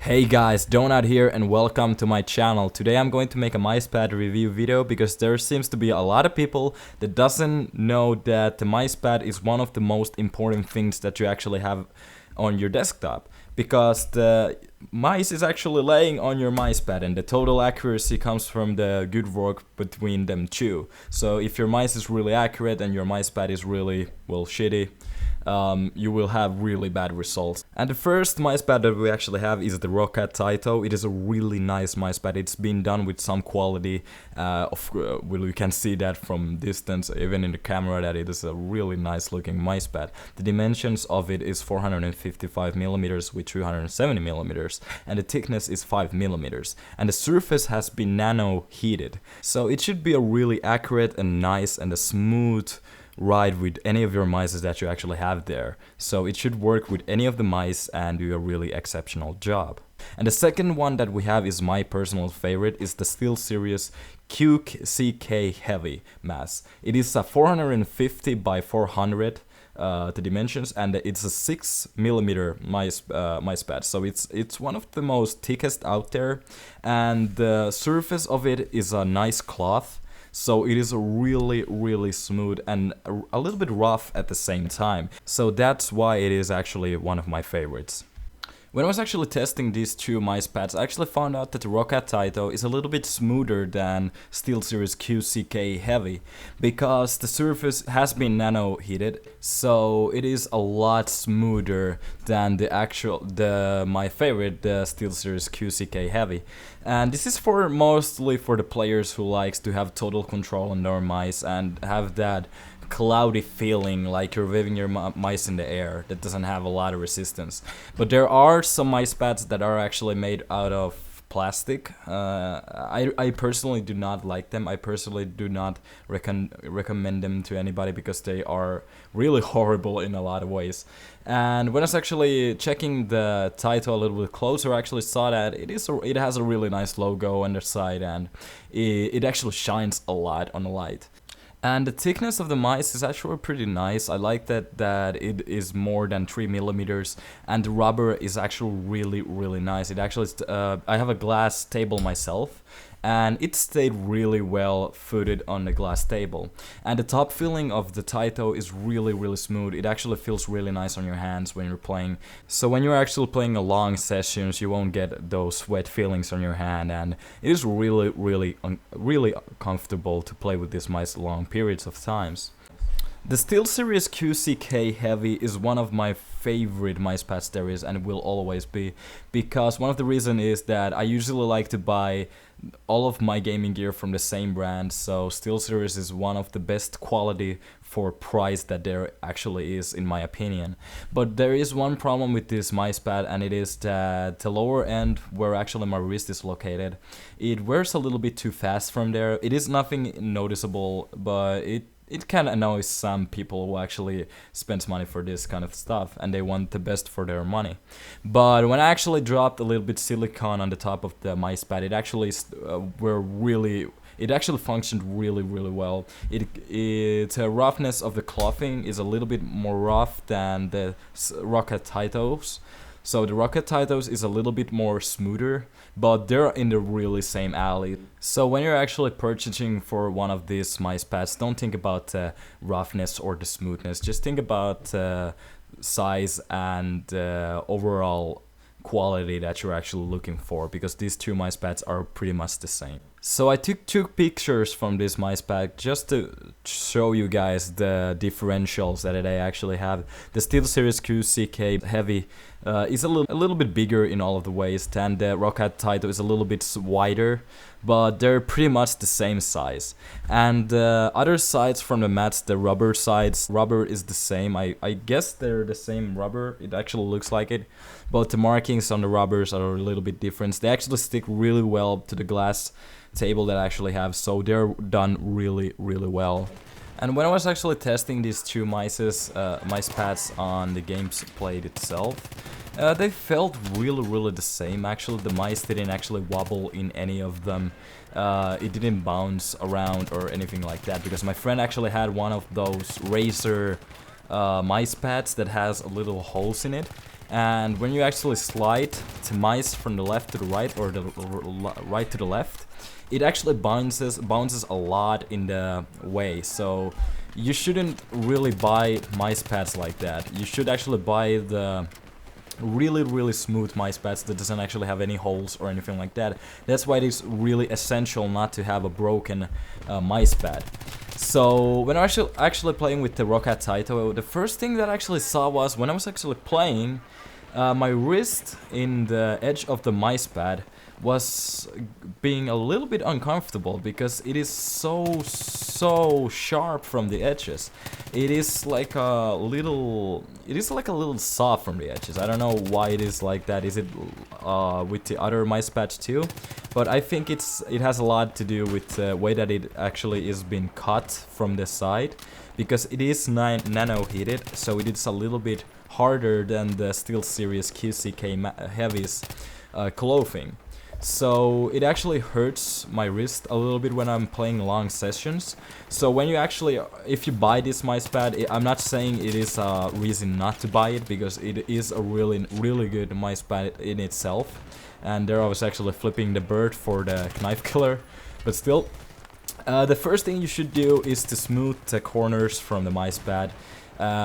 Hey guys, Donut here and welcome to my channel. Today I'm going to make a Mousepad review video because there seems to be a lot of people that doesn't know that the Mousepad is one of the most important things that you actually have on your desktop, because the mice is actually laying on your Mousepad and the total accuracy comes from the good work between them two. So if your mice is really accurate and your Mousepad is really, well, shitty, you will have really bad results. And the first Mousepad that we actually have is the Roccat Taito. It is a really nice Mousepad. It's been done with some quality. Well, you can see that from distance, even in the camera, that it is a really nice looking Mousepad. The dimensions of it is 455 millimeters with 370 millimeters, and the thickness is 5 millimeters. And the surface has been nano heated, so it should be a really accurate and nice and a smooth ride with any of your mice that you actually have there. So it should work with any of the mice and do a really exceptional job. And the second one that we have is my personal favorite, is the SteelSeries QCK Heavy Mass. It is a 450 by 400 the dimensions, and it's a 6 millimeter Mousepad, so it's one of the most thickest out there, and the surface of it is a nice cloth. So it is really smooth and a little bit rough at the same time. So that's why it is actually one of my favorites. When I was actually testing these two Mousepads, I actually found out that the Roccat Taito is a little bit smoother than SteelSeries QCK Heavy, because the surface has been nano heated, so it is a lot smoother than my favorite, the SteelSeries QCK Heavy. And this is mostly for the players who likes to have total control on their mice and have that cloudy feeling like you're waving your mice in the air that doesn't have a lot of resistance. But there are some Mousepads that are actually made out of plastic. I personally do not like them. I personally do not recommend them to anybody because they are really horrible in a lot of ways. And when I was actually checking the Taito a little bit closer, I actually saw that it has a really nice logo on the side, and it actually shines a lot on the light. And the thickness of the mice is actually pretty nice. I like that it is more than 3 millimeters, and the rubber is actually really nice. It actually, I have a glass table myself, and it stayed really well footed on the glass table. And the top feeling of the Taito is really smooth. It actually feels really nice on your hands when you're playing. So when you're actually playing a long sessions, you won't get those wet feelings on your hand, and it is really comfortable to play with this mice long periods of times. The SteelSeries QCK Heavy is one of my favorite Mousepads there is, and will always be, because one of the reasons is that I usually like to buy all of my gaming gear from the same brand, so SteelSeries is one of the best quality for price that there actually is, in my opinion. But there is one problem with this Mousepad, and it is that the lower end, where actually my wrist is located, it wears a little bit too fast from there. It is nothing noticeable, but it kind of annoys some people who actually spend money for this kind of stuff and they want the best for their money. But when I actually dropped a little bit silicone on the top of the Mousepad, it actually functioned really well. The roughness of the clothing is a little bit more rough than the Roccat Taitos. So the Roccat Taitos is a little bit more smoother, but they're in the really same alley. So when you're actually purchasing for one of these Mousepads, don't think about the roughness or the smoothness. Just think about size and overall quality that you're actually looking for, because these two Mousepads are pretty much the same. So I took two pictures from this Mousepad just to show you guys the differentials that they actually have. The SteelSeries QCK Heavy is a little bit bigger in all of the ways, and the Roccat Taito is a little bit wider, but they're pretty much the same size. And the other sides from the mats, the rubber sides, rubber is the same. I guess they're the same rubber, it actually looks like it, but the markings on the rubbers are a little bit different. They actually stick really well to the glass table that I actually have, so they're done really well. And when I was actually testing these two Mousepads on the games played itself, they felt really the same. Actually, the mice didn't actually wobble in any of them. It didn't bounce around or anything like that, because my friend actually had one of those Razer Mousepads that has a little holes in it, and when you actually slide the mice from the left to the right or the right to the left, it actually bounces a lot in the way. So you shouldn't really buy mice pads like that. You should actually buy the really smooth mice pads that doesn't actually have any holes or anything like that. That's why it is really essential not to have a broken mice pad. So when I was actually playing with the Roccat Taito, the first thing that I actually saw was when I was actually playing, my wrist in the edge of the mice pad was being a little bit uncomfortable because it is so sharp from the edges. It is like a little soft from the edges. I don't know why it is like that. Is it with the other mice pads too? But I think it has a lot to do with the way that it actually is being cut from the side, because it is nano heated, so it is a little bit harder than the SteelSeries QCK heavies clothing. So it actually hurts my wrist a little bit when I'm playing long sessions. So when you actually, if you buy this mice pad, I'm not saying it is a reason not to buy it, because it is a really good mice pad in itself. And there I was actually flipping the bird for the knife killer, but still, the first thing you should do is to smooth the corners from the mice pad.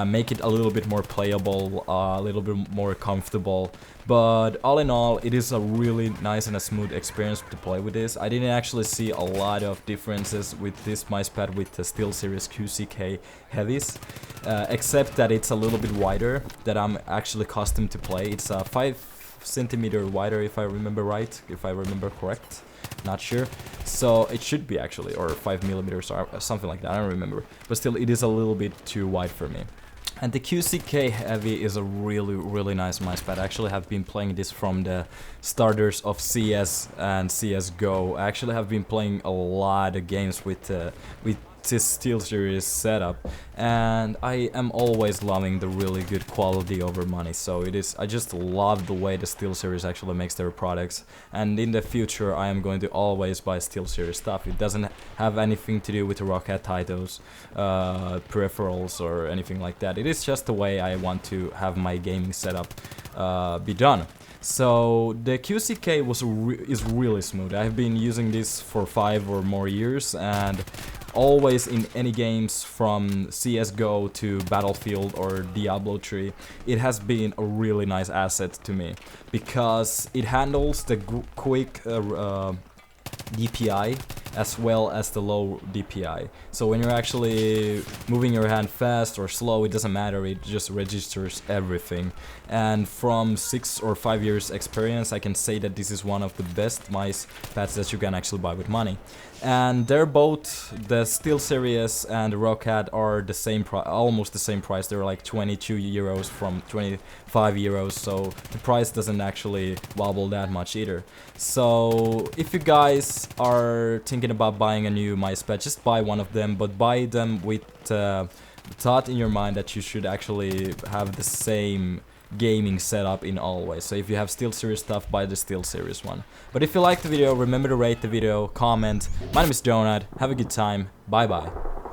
Make it a little bit more playable, a little bit more comfortable. But all in all, it is a really nice and a smooth experience to play with this. I didn't actually see a lot of differences with this mice pad with the SteelSeries QCK heavies, except that it's a little bit wider, that I'm actually accustomed to play. It's 5 centimeter wider, if I remember right, if I remember correct. Not sure. So it should be actually, or 5 millimeters or something like that, I don't remember. But still, it is a little bit too wide for me. And the QCK Heavy is a really nice mice pad. I actually have been playing this from the starters of CS and CSGO. I actually have been playing a lot of games with this SteelSeries setup, and I am always loving the really good quality over money. So it is, I just love the way the SteelSeries actually makes their products, and in the future I am going to always buy SteelSeries stuff. It doesn't have anything to do with the Roccat Taito's peripherals or anything like that. It is just the way I want to have my gaming setup be done. So the QCK is really smooth. I've been using this for 5 or more years, and always in any games from CSGO to Battlefield or Diablo 3, it has been a really nice asset to me, because it handles the quick DPI as well as the low DPI. So when you're actually moving your hand fast or slow, it doesn't matter, it just registers everything. And from 6 or 5 years experience, I can say that this is one of the best mice pads that you can actually buy with money. And they're both, the SteelSeries and the Roccat are the same price, almost the same price. They're like 22 euros from 25 euros, so the price doesn't actually wobble that much either. So if you guys are thinking about buying a new mice pad, just buy one of them, but buy them with the thought in your mind that you should actually have the same gaming setup in always. So if you have SteelSeries stuff, buy the SteelSeries one. But if you liked the video, remember to rate the video, comment. My name is Donut. Have a good time. Bye bye.